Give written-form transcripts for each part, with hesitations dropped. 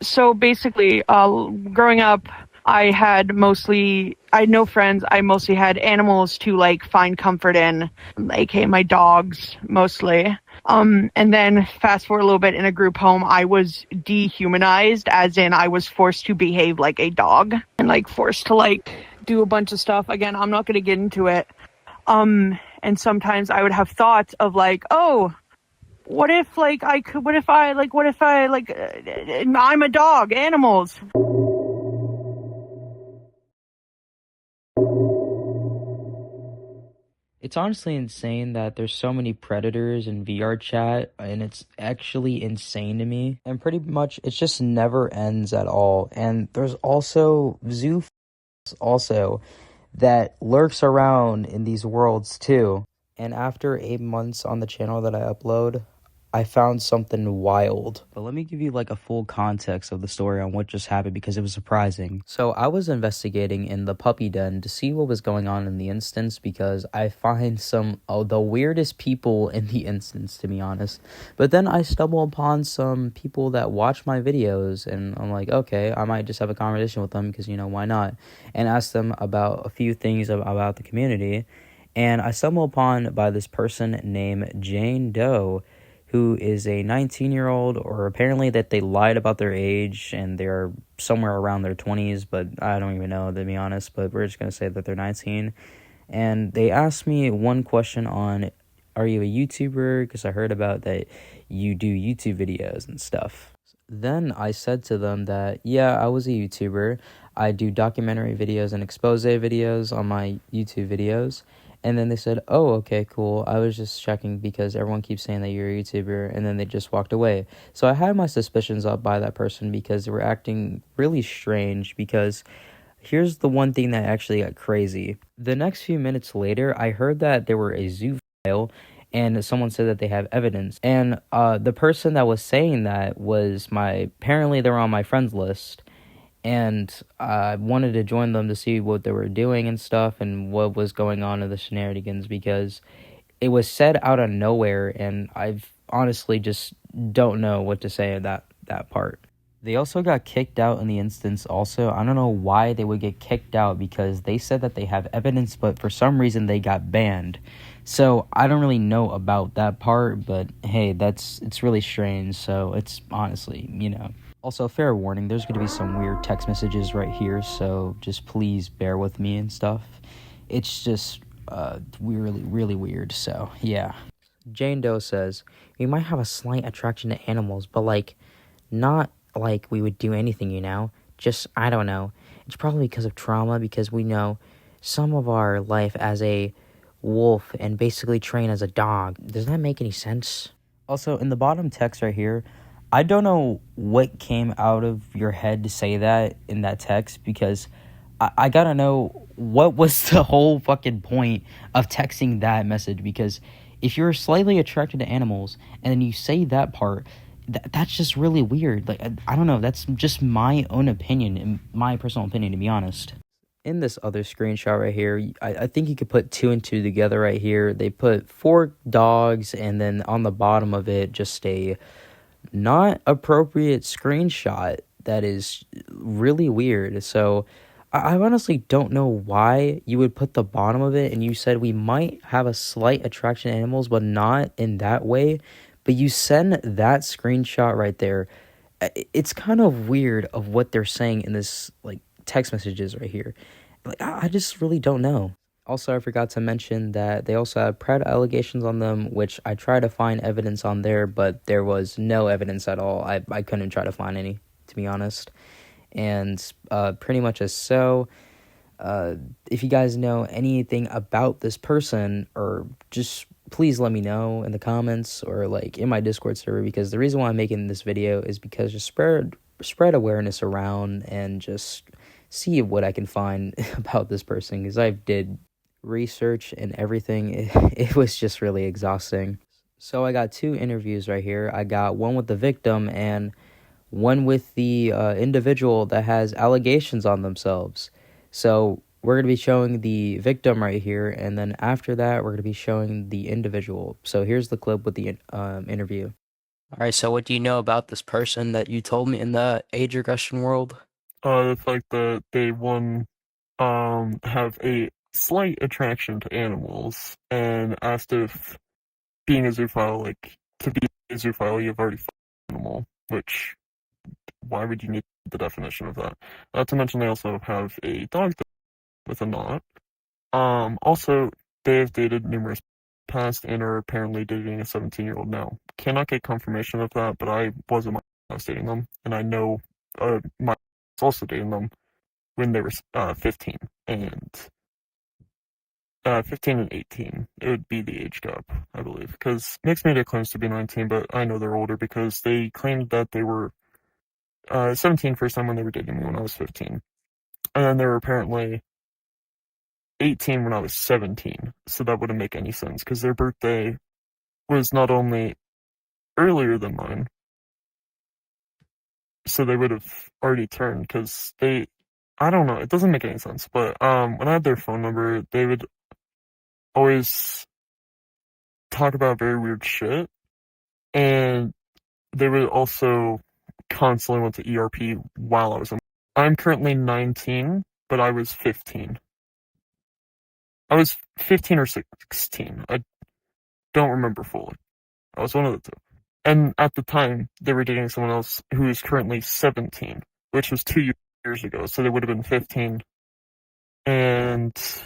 So basically, growing up, I had no friends. I mostly had animals to like find comfort in, like, hey, my dogs mostly. And then fast forward a little bit in a group home, I was dehumanized, as in I was forced to behave like a dog and like forced to like do a bunch of stuff. Again, I'm not going to get into it. And sometimes I would have thoughts of like, oh, what if I like, I'm a dog, animals. It's honestly insane that there's so many predators in VRChat, and it's actually insane to me. And pretty much it just never ends at all. And there's also also that lurks around in these worlds too. And after 8 months on the channel that I upload, I found something wild. But let me give you like a full context of the story on what just happened because it was surprising. So I was investigating in the puppy den to see what was going on in the instance because I find some of the weirdest people in the instance, to be honest. But then I stumble upon some people that watch my videos and I'm like, okay, I might just have a conversation with them because, why not? And ask them about a few things about the community. And I stumble upon by this person named Jane Doe, who is a 19-year-old, or apparently that they lied about their age and they're somewhere around their 20s, but I don't even know, to be honest, but we're just going to say that they're 19. And they asked me one question on, are you a YouTuber? Because I heard about that you do YouTube videos and stuff. Then I said to them that, yeah, I was a YouTuber. I do documentary videos and expose videos on my YouTube videos. And then they said, oh, okay, cool. I was just checking because everyone keeps saying that you're a YouTuber. And then they just walked away. So I had my suspicions up by that person because they were acting really strange. Because here's the one thing that actually got crazy. The next few minutes later, I heard that there were a zoophile and someone said that they have evidence. And the person that was saying that was apparently they were on my friends list. And I wanted to join them to see what they were doing and stuff and what was going on in the shenanigans because it was said out of nowhere and I've honestly just don't know what to say of that part. They also got kicked out in the instance also. I don't know why they would get kicked out because they said that they have evidence, but for some reason they got banned. So I don't really know about that part, but hey, it's really strange. So it's honestly. Also, fair warning, there's going to be some weird text messages right here, so just please bear with me and stuff. It's just really, really weird, so yeah. Jane Doe says, we might have a slight attraction to animals, but not like we would do anything. Just, I don't know. It's probably because of trauma, because we know some of our life as a wolf and basically train as a dog. Does that make any sense? Also, in the bottom text right here, I don't know what came out of your head to say that in that text because I gotta know what was the whole fucking point of texting that message because if you're slightly attracted to animals and then you say that part, that's just really weird. Like, I don't know, that's just my own opinion and my personal opinion, to be honest. In this other screenshot right here, I think you could put two and two together right here. They put 4 dogs and then on the bottom of it just a not appropriate screenshot that is really weird. So I honestly don't know why you would put the bottom of it and you said we might have a slight attraction to animals, but not in that way. But you send that screenshot right there. It's kind of weird of what they're saying in this text messages right here. I just really don't know. Also, I forgot to mention that they also have Pride allegations on them, which I tried to find evidence on there, but there was no evidence at all. I couldn't try to find any, to be honest. And pretty much as so, if you guys know anything about this person, or just please let me know in the comments or in my Discord server, because the reason why I'm making this video is because just spread awareness around and just see what I can find about this person, because I did research and everything. It was just really exhausting. So I got 2 interviews right here. I got one with the victim and one with the individual that has allegations on themselves. So we're going to be showing the victim right here, and then after that we're going to be showing the individual. So here's the clip with the interview. All right, so what do you know about this person that you told me in the age regression world? The fact that they have a slight attraction to animals and asked if being a zoophile, like to be a zoophile, you've already fought an animal, which why would you need the definition of that? Not to mention they also have a dog with a knot. Also they have dated numerous past and are apparently dating a 17-year-old now. Cannot get confirmation of that, but I wasn't when I was dating them, and I know my was also dating them when they were 15 and 15 and 18. It would be the age gap, I believe, because mixed media claims to be 19, but I know they're older because they claimed that they were 17 first time when they were dating me when I was 15, and then they were apparently 18 when I was 17. So that wouldn't make any sense because their birthday was not only earlier than mine, so they would have already turned because they. I don't know. It doesn't make any sense. But when I had their phone number, they would always talk about very weird shit, and they would also constantly went to ERP while I was in. I'm currently 19, but I was 15. I was 15 or 16. I don't remember fully. I was one of the two. And at the time, they were dating someone else who is currently 17, which was 2 years ago. So they would have been 15 and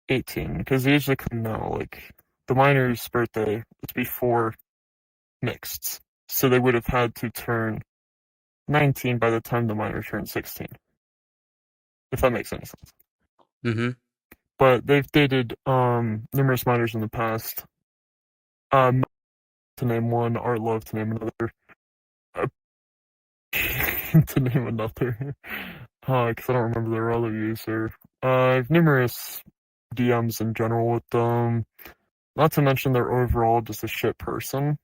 18. Because they usually come now, like, the minor's birthday was before mixed. So they would have had to turn 19 by the time the minor turned 16. If that makes any sense. Mm-hmm. But they've dated numerous minors in the past. Um, to name one, Art Love to name another. Uh, to name another. Because I don't remember their other user. I have numerous DMs in general with them. Not to mention they're overall just a shit person.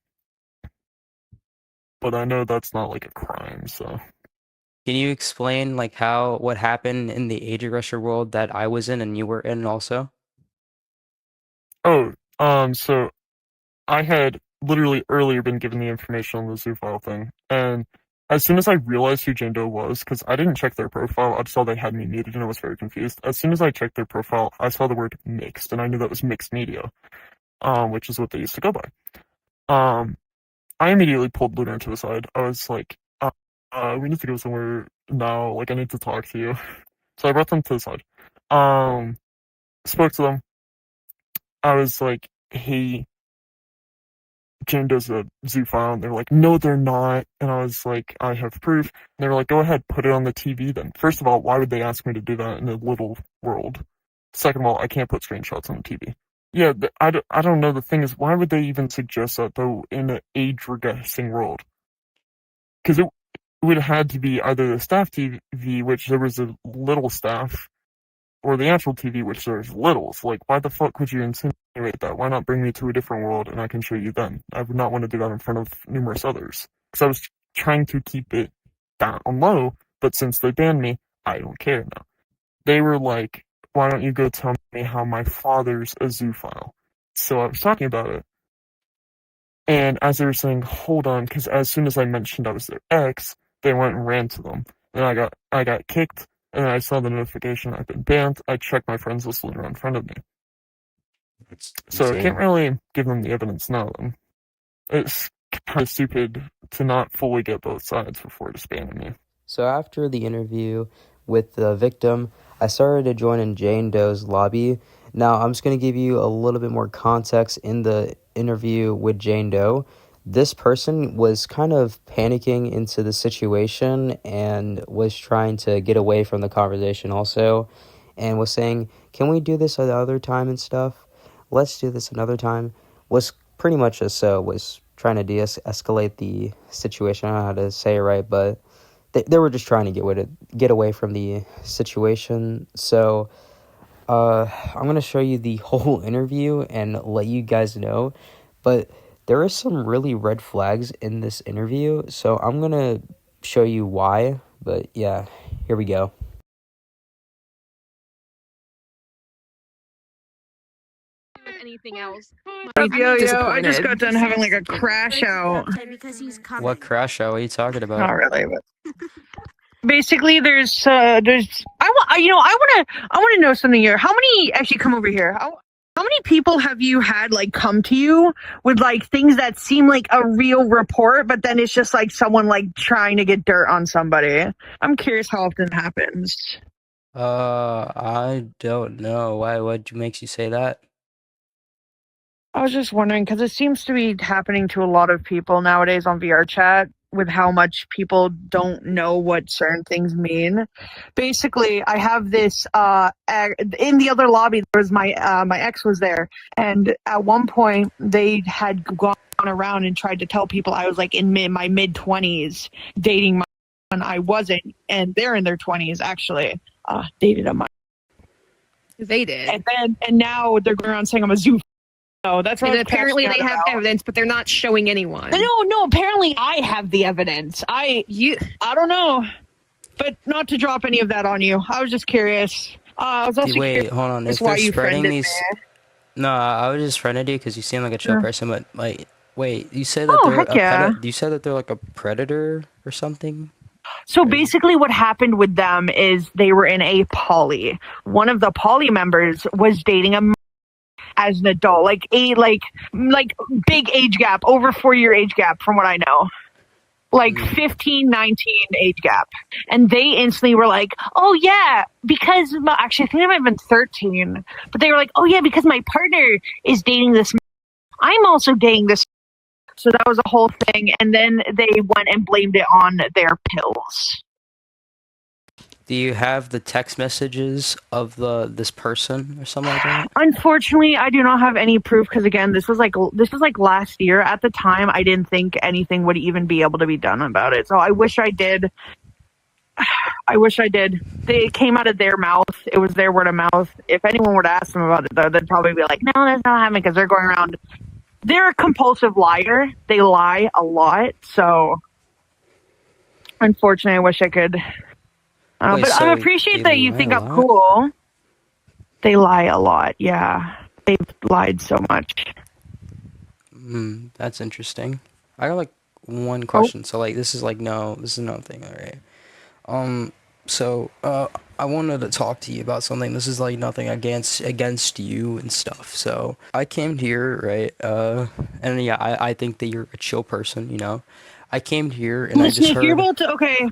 But I know that's not like a crime, so. Can you explain like what happened in the age regression world that I was in and you were in also? Oh, so I had literally earlier been given the information on the zoophile thing, and as soon as I realized who Jane Doe was, because I didn't check their profile, I just saw they had me muted and I was very confused. As soon as I checked their profile, I saw the word mixed, and I knew that was mixed media, which is what they used to go by. Um, I immediately pulled Luna to the side. I was like, we need to go somewhere now. Like, I need to talk to you. So I brought them to the side. Um, Spoke to them. I was like, hey, Jane Doe's a zoophile, and they're like, no, they're not. And I was like, I have proof. And they were like, go ahead, put it on the TV then. First of all, why would they ask me to do that in a little world? Second of all, I can't put screenshots on the TV. Yeah, I don't know. The thing is, why would they even suggest that, though, in an age regressing world? Because it would have had to be either the staff TV, which there was a little staff, or the actual TV, which there's littles. Like, why the fuck would you insinuate that? Why not bring me to a different world and I can show you then? I would not want to do that in front of numerous others. Because I was trying to keep it down low, but since they banned me, I don't care now. They were like, why don't you go tell me how my father's a zoophile? So I was talking about it. And as they were saying, hold on, because as soon as I mentioned I was their ex, they went and ran to them. And I got kicked, and I saw the notification I've been banned. I checked my friends list later in front of me. It's So I can't insane. really give them the evidence now, then. It's kind of stupid to not fully get both sides before just banning me. So after the interview with the victim, I started to join in Jane Doe's lobby. Now, I'm just going to give you a little bit more context in the interview with Jane Doe. This person was kind of panicking into the situation and was trying to get away from the conversation also, and was saying, can we do this another time and stuff? Let's do this another time. Was pretty much was trying to de-escalate the situation. I don't know how to say it right, but they were just trying to get away from the situation. So I'm going to show you the whole interview and let you guys know. But there are some really red flags in this interview. So I'm going to show you why. But yeah, here we go. With any anything else. Yo, I just got done having like a crash out. What crash out? What are you talking about? Not really, but basically, I want to know something here. How many actually come over here? How many people have you had like come to you with like things that seem like a real report, but then it's just like someone like trying to get dirt on somebody? I'm curious how often it happens. I don't know. Why? What makes you say that? I was just wondering because it seems to be happening to a lot of people nowadays on VRChat with how much people don't know what certain things mean. Basically, I have this in the other lobby. There was my ex was there, and at one point they had gone around and tried to tell people I was like in my mid-20s dating my and I wasn't, and they're in their 20s actually. Dated a They did. And now they're going around saying I'm a zoo. So that's what and apparently they have evidence, but they're not showing anyone. No. Apparently, I have the evidence. I don't know, but not to drop any of that on you. I was just curious. I was also Wait, hold on. If they're spreading these, no, I was just friended you because you seem like a chill person. But like, wait, you said that they're you said that they're like a predator or something. So basically what happened with them is they were in a poly. One of the poly members was dating a as an adult, like big age gap, over 4-year age gap from what I know. Like 15, 19 age gap. And they instantly were like, oh yeah, because, actually I think they might have been 13, but they were like, oh yeah, because my partner is dating this, I'm also dating this. So that was a whole thing, and then they went and blamed it on their pills. Do you have the text messages of this person or something like that? Unfortunately, I do not have any proof because again, this was like last year. At the time, I didn't think anything would even be able to be done about it. So I wish I did. They came out of their mouth. It was their word of mouth. If anyone were to ask them about it, though, they'd probably be like, "No, that's not happening," because they're going around. They're a compulsive liar. They lie a lot. So, unfortunately, I wish I could. But I appreciate that you think I'm cool. They lie a lot, yeah. They've lied so much. That's interesting. I got like one question. So like this is no thing, alright. So I wanted to talk to you about something. This is like nothing against you and stuff. So I came here, right? And yeah, I think that you're a chill person, you know. I came here and listen, I just heard... okay,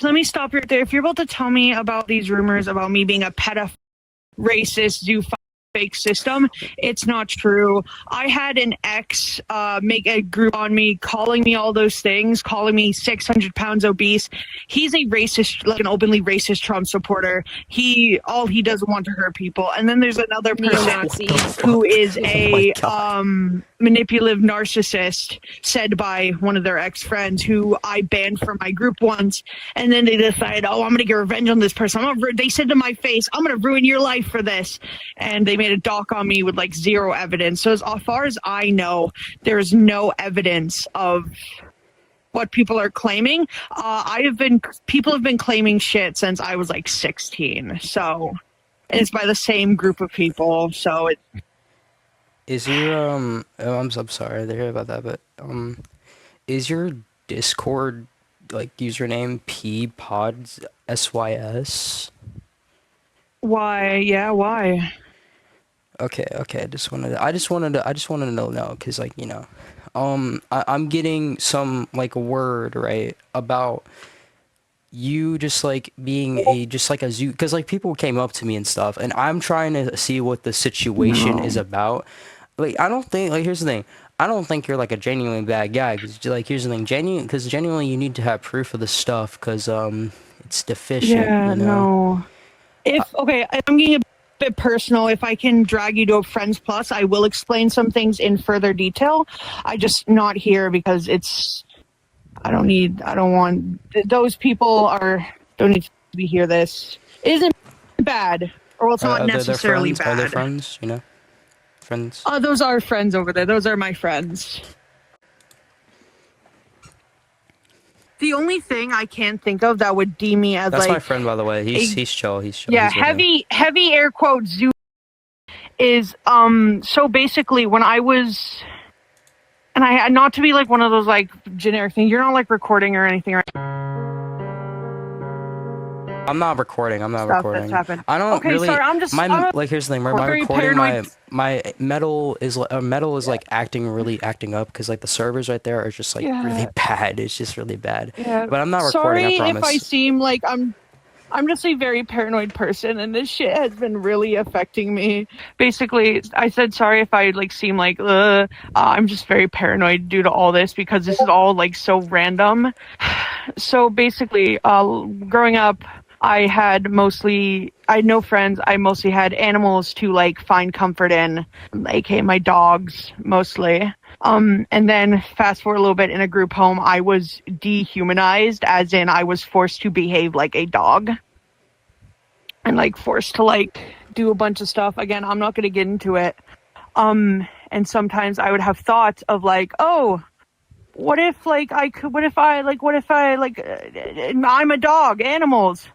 let me stop you right there. If you're about to tell me about these rumors about me being a pedophile, racist, fake system, it's not true. I had an ex make a group on me, calling me all those things, calling me 600 pounds obese. He's a racist, like an openly racist Trump supporter. All he does want to hurt people. And then there's another person who is a manipulative narcissist, said by one of their ex-friends, who I banned from my group once. And then they decided, oh, I'm gonna get revenge on this person. They said to my face, I'm gonna ruin your life for this. And they made a doc on me with like zero evidence. So as far as I know, there's no evidence of what people are claiming. People have been claiming shit since I was like 16. So it's by the same group of people. So is your I'm sorry to hear about that, but is your Discord like username PPodsSYS? Why? Yeah, why? Okay. I just wanted to know, cause like, you know, I'm getting some like word, right, about you just like being a zoo, cause like people came up to me and stuff, and I'm trying to see what the situation is about. Like, I don't think, like, here's the thing. I don't think you're like a genuinely bad guy, cause like, here's the thing, genuinely you need to have proof of the stuff, cause it's deficient. Yeah, you know? No. I'm getting a bit personal. If I can drag you to a Friends Plus, I will explain some things in further detail. I just not here because those people don't need to hear this. It isn't bad, or it's not necessarily bad. Are they friends, you know? Friends? Those are friends over there. Those are my friends. The only thing I can't think of that would deem me as that's my friend, by the way. He's chill. Yeah, heavy air quote zoo is so basically when I was, and I had, not to be like one of those like generic things, you're not like recording or anything, right? I'm not recording. I'm not Stuff recording. that's happened. I don't Okay, really. sorry, I'm Like here's the thing. My very recording, paranoid. my metal is like acting up because like the servers right there are just like really bad. It's just really bad. Yeah. But I'm not recording. I Sorry promise. if I seem like I'm just a very paranoid person, and this shit has been really affecting me. Basically, I said sorry if I like seem like I'm just very paranoid due to all this because this is all like so random. So basically, growing up, I had no friends. I mostly had animals to like find comfort in, aka my dogs mostly. And then fast forward a little bit in a group home, I was dehumanized, as in I was forced to behave like a dog. And like forced to like do a bunch of stuff. Again, I'm not gonna get into it. And sometimes I would have thoughts of like, oh, what if I'm a dog, animals.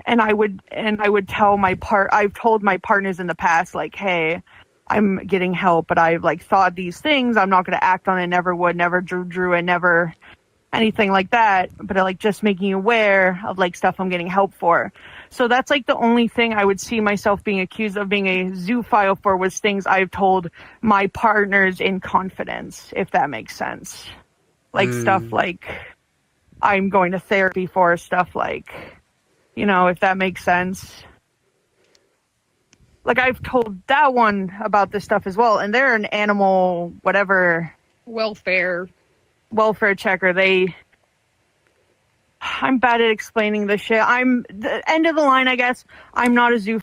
And I would tell I've told my partners in the past, like, hey, I'm getting help, but I've like thought these things. I'm not going to act on it. Never would, never drew it, never anything like that. But like just making you aware of like stuff I'm getting help for. So that's like the only thing I would see myself being accused of being a zoophile for was things I've told my partners in confidence, if that makes sense. Like stuff like I'm going to therapy for, stuff like, you know, if that makes sense. Like I've told that one about this stuff as well, and they're an animal whatever welfare checker. I'm bad at explaining this shit. I'm the end of the line, I guess. I'm not a zoo.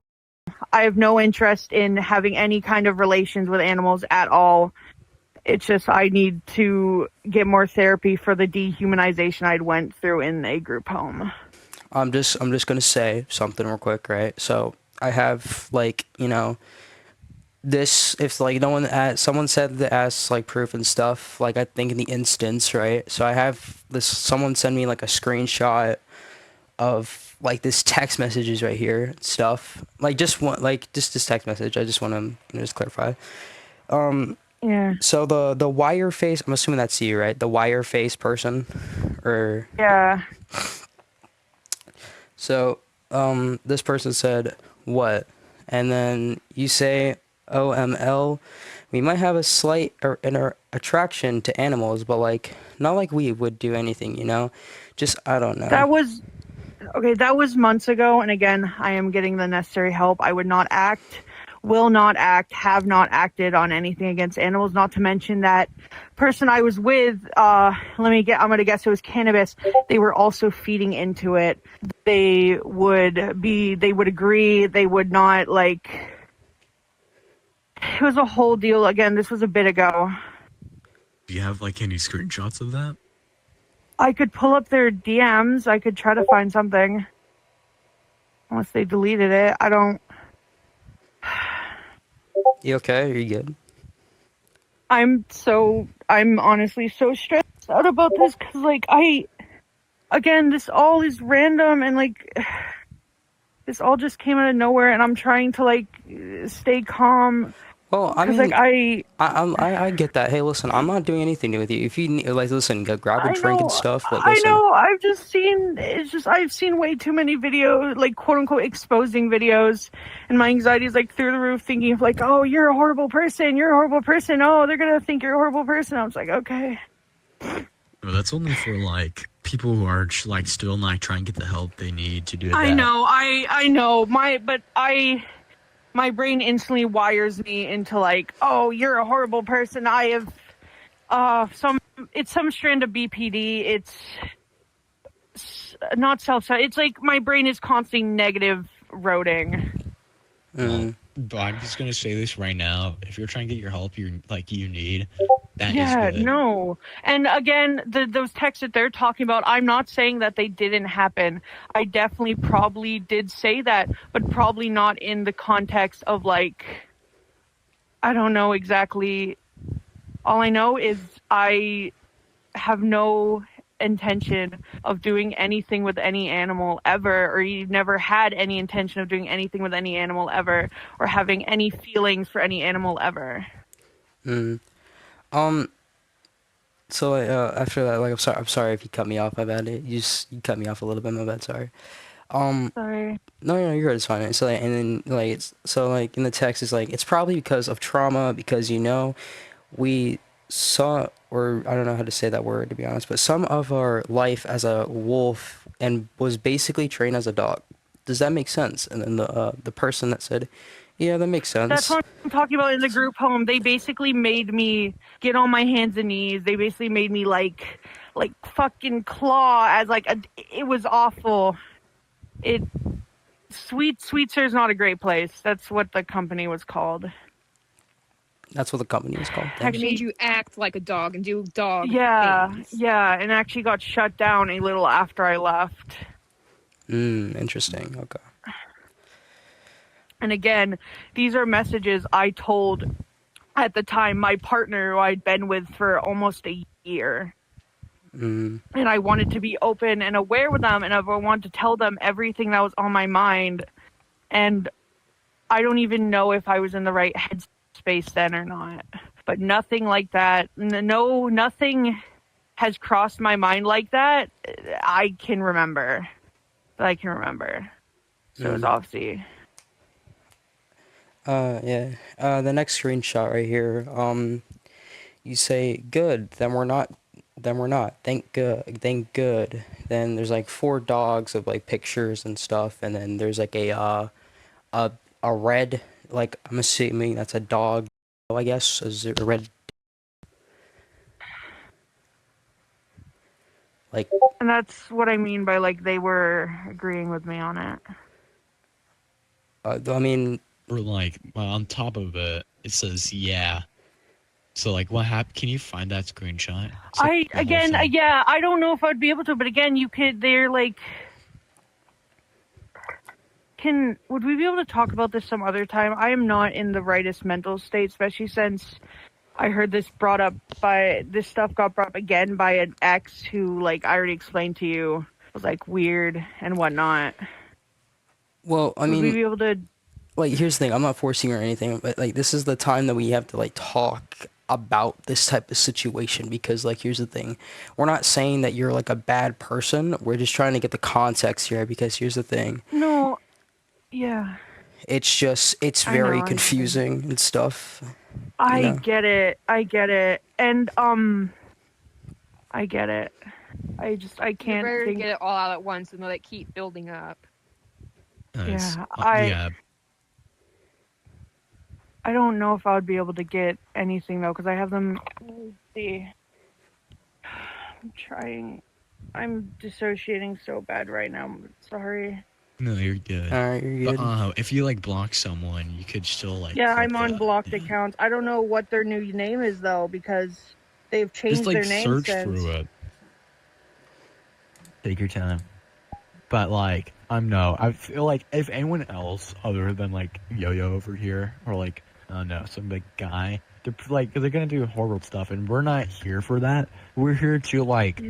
I have no interest in having any kind of relations with animals at all. It's just I need to get more therapy for the dehumanization I'd went through in a group home. I'm just gonna say something real quick, right? So I have like, you know, this, if like someone said to ask like proof and stuff, like I think in the instance, right? So I have this, someone send me like a screenshot of like this text messages right here stuff, like just this text message. I just want to just clarify. Yeah. So the wire face, I'm assuming that's you, right? The wire face person, or Yeah. So this person said what, and then you say OML. We might have a slight attraction to animals, but like not like we would do anything, you know. Just I don't know. That was okay. That was months ago, and again, I am getting the necessary help. I would not act, will not act, have not acted on anything against animals. Not to mention that person I was with. I'm gonna guess it was cannabis. They were also feeding into it. They would agree. They would not like. It was a whole deal. Again, this was a bit ago. Do you have like any screenshots of that? I could pull up their DMs. I could try to find something. Unless they deleted it. I don't. You okay? Are you good? I'm honestly so stressed out about this because, like, again, this all is random and, like, this all just came out of nowhere and I'm trying to, like, stay calm. Well, I mean, like, I get that. Hey, listen, I'm not doing anything with you. If you need, like, listen, go grab a drink and stuff. Like, listen. I know. I've seen way too many videos, like quote unquote exposing videos, and my anxiety is like through the roof. Thinking of like, oh, you're a horrible person. You're a horrible person. Oh, they're gonna think you're a horrible person. I was like, okay. Well, that's only for like people who are like still not trying to get the help they need to do it. I know. My brain instantly wires me into like, oh, you're a horrible person. I have it's some strand of BPD. It's not it's like my brain is constantly negative roading. But I'm just gonna say this right now: if you're trying to get your help, you need. That yeah, is good. No. And again, those texts that they're talking about, I'm not saying that they didn't happen. I definitely probably did say that, but probably not in the context of like, I don't know exactly. All I know is I have no intention of doing anything with any animal ever, or you never had any intention of doing anything with any animal ever, or having any feelings for any animal ever. Mm. So after that, like, I'm sorry if you cut me off. My bad. You cut me off a little bit. My bad. Sorry. Sorry. No, you're good. It's fine. So like, and then like, like in the text it's like it's probably because of trauma, because we saw, or I don't know how to say that word to be honest, but some of our life as a wolf and was basically trained as a dog. Does that make sense? And then the person that said, yeah, that makes That's sense. what I'm talking about in the group home. They basically made me get on my hands and knees. They basically made me like fucking claw as like it was awful. Sweetser is not a great place. That's what the company was called. That's what the company was called. They Thanks. made you act like a dog and do dog Yeah, things. yeah, and actually got shut down a little after I left. Interesting. Okay. And again, these are messages I told at the time my partner who I'd been with for almost a year. And I wanted to be open and aware with them, and I wanted to tell them everything that was on my mind. And I don't even know if I was in the right headspace then or not. But nothing like that. No, nothing has crossed my mind like that. I can remember. So it's obviously. Yeah. The next screenshot right here. You say good, then we're not. Thank good. Then there's like 4 dogs of like pictures and stuff, and then there's like a red, like I'm assuming that's a dog. I guess is it a red? Like. And that's what I mean by like they were agreeing with me on it. I mean. Or like on top of it, it says yeah. So like, what happened? Can you find that screenshot? Like, Yeah, I don't know if I'd be able to, but again, you could. They're like, would we be able to talk about this some other time? I am not in the rightest mental state, especially since I heard this stuff got brought up again by an ex who, like I already explained to you, was like weird and whatnot. Well, I mean, would we be able to? Like, here's the thing, I'm not forcing or anything, but like this is the time that we have to like talk about this type of situation, because like here's the thing, we're not saying that you're like a bad person, we're just trying to get the context here, because here's the thing. No, yeah. It's very confusing and stuff. I get it, and I get it. I can't. You're better to get it all out at once and let it keep building up. I don't know if I would be able to get anything though, because I have them. Let's see. I'm trying. I'm dissociating so bad right now. Sorry. No, you're good. Alright, you're good. But if you like block someone, you could still like. Yeah, I'm on blocked accounts. I don't know what their new name is though, because they've changed their name search since. through it. Take your time. But like, I feel like if anyone else other than like Yo-Yo over here, or like, I don't know, some big guy, they're gonna do horrible stuff, and we're not here for that. We're here to like,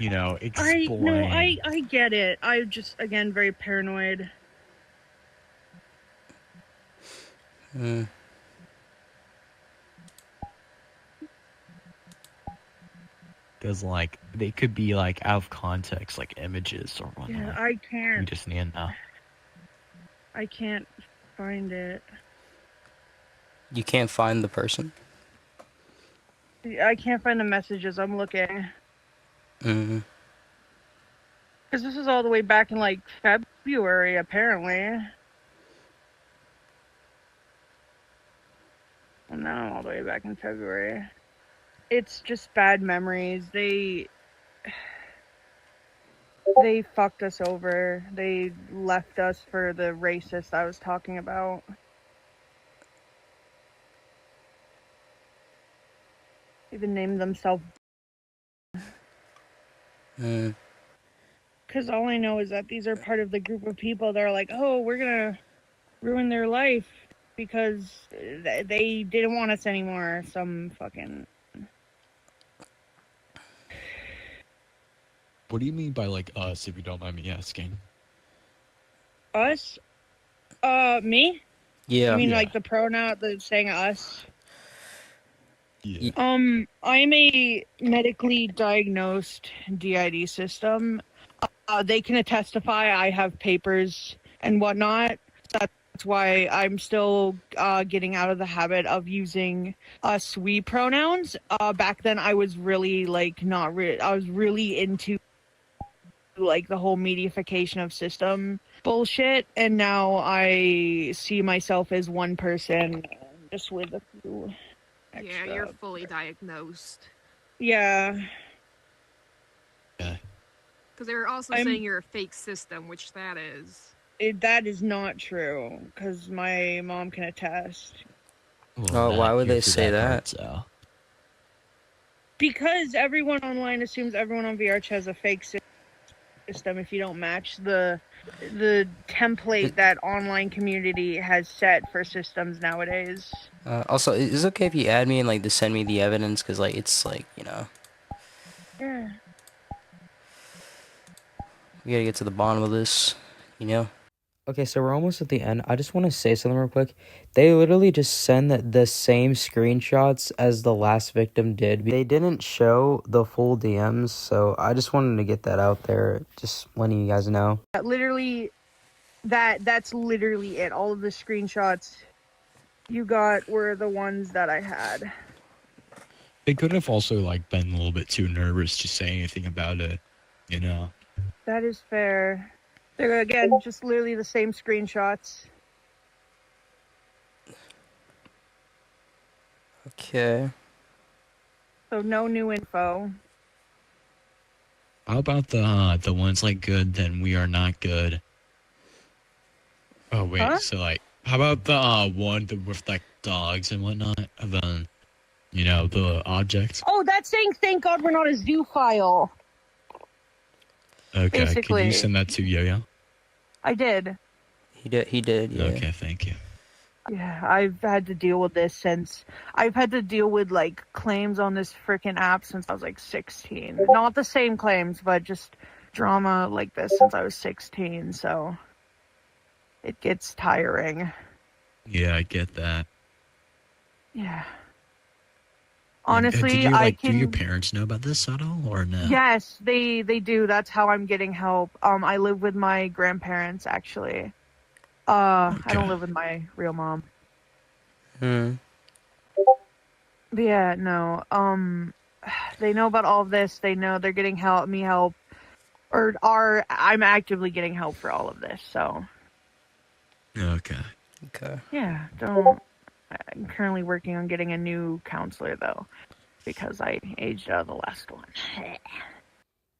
explain. I get it. I'm just again very paranoid. Because like they could be like out of context, like images or whatnot. Yeah, I can't. We just need to know. I can't find it. You can't find the person? I can't find the messages. I'm looking. Because this is all the way back in like February, apparently. Well, now I'm all the way back in February. It's just bad memories. They fucked us over. They left us for the racist I was talking about. Even named themselves. Because all I know is that these are part of the group of people that are like, oh, we're gonna ruin their life because they didn't want us anymore. Some fucking... What do you mean by like us, if you don't mind me asking? Us? Me? Yeah. You mean Yeah. like the pronoun, the saying us? Yeah. I'm a medically diagnosed DID system. They can testify. I have papers and whatnot. That's why I'm still getting out of the habit of using us, we pronouns. Back then, I was really like not. I was really into like the whole mediification of system bullshit, and now I see myself as one person, just with a few extra. Yeah, you're fully diagnosed. Yeah. Yeah. Because they were also saying you're a fake system, which that is. That is not true, because my mom can attest. Oh, why would they say that? Because everyone online assumes everyone on VRChat has a fake system if you don't match the template that online community has set for systems nowadays. Also, is it okay if you add me and like to send me the evidence? Because like it's like, you know, Yeah. we gotta get to the bottom of this, you know. Okay, so we're almost at the end. I just want to say something real quick. They literally just send the same screenshots as the last victim did. They didn't show the full DMs, so I just wanted to get that out there, just letting you guys know. Literally, that's literally it. All of the screenshots you got were the ones that I had. They could have also like been a little bit too nervous to say anything about it, you know. That is fair. They're again just literally the same screenshots. Okay. So no new info. How about the ones like good, then we are not good? Oh wait, Huh? so like, how about the one with like dogs and whatnot, and then, you know, the objects? Oh, that's saying thank God we're not a zoo file. Okay, Basically. can you send that to Yo-Yo? I did. He did, yeah. Okay, thank you. Yeah, I've had to deal with this since I've had to deal with like claims on this freaking app since I was like 16. Not the same claims, but just drama like this since I was 16, so it gets tiring. Yeah, I get that. Yeah. And, Honestly, did you, I like, can. do your parents know about this at all, or no? Yes, they do. That's how I'm getting help. I live with my grandparents actually. I don't live with my real mom. But yeah, no. They know about all of this. They know they're getting me help, or I'm actively getting help for all of this. So. Okay. Yeah, I'm currently working on getting a new counselor though, because I aged out of the last one.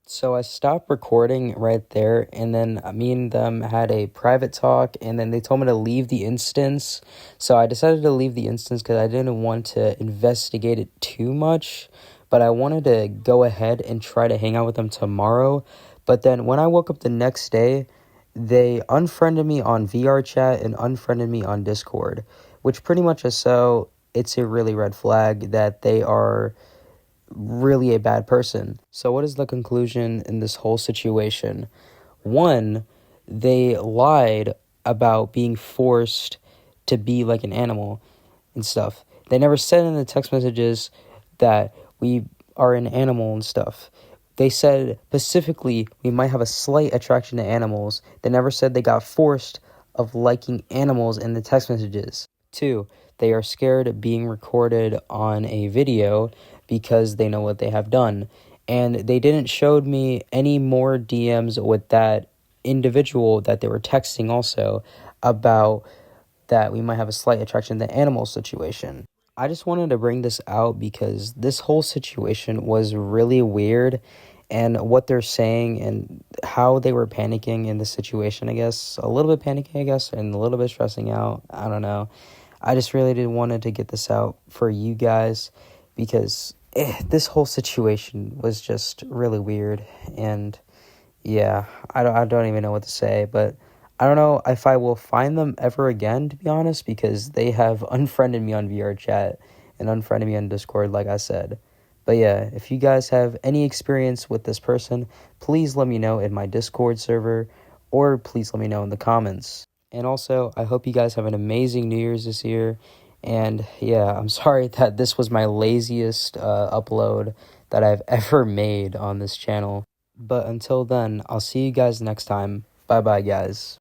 So I stopped recording right there, and then me and them had a private talk, and then they told me to leave the instance. So I decided to leave the instance because I didn't want to investigate it too much, but I wanted to go ahead and try to hang out with them tomorrow. But then when I woke up the next day, they unfriended me on VRChat and unfriended me on Discord, which pretty much is so it's a really red flag that they are really a bad person. So what is the conclusion in this whole situation? One, they lied about being forced to be like an animal and stuff. They never said in the text messages that we are an animal and stuff. They said specifically we might have a slight attraction to animals. They never said they got forced of liking animals in the text messages. Two, they are scared of being recorded on a video because they know what they have done. And they didn't show me any more DMs with that individual that they were texting also about that we might have a slight attraction to the animal situation. I just wanted to bring this out because this whole situation was really weird, and what they're saying and how they were panicking in the situation, I guess, a little bit panicking, I guess, and a little bit stressing out. I don't know. I just really did wanted to get this out for you guys because this whole situation was just really weird, and yeah, I don't even know what to say, but I don't know if I will find them ever again, to be honest, because they have unfriended me on VRChat and unfriended me on Discord, like I said. But yeah, if you guys have any experience with this person, please let me know in my Discord server, or please let me know in the comments. And also, I hope you guys have an amazing New Year's this year. And yeah, I'm sorry that this was my laziest upload that I've ever made on this channel. But until then, I'll see you guys next time. Bye bye, guys.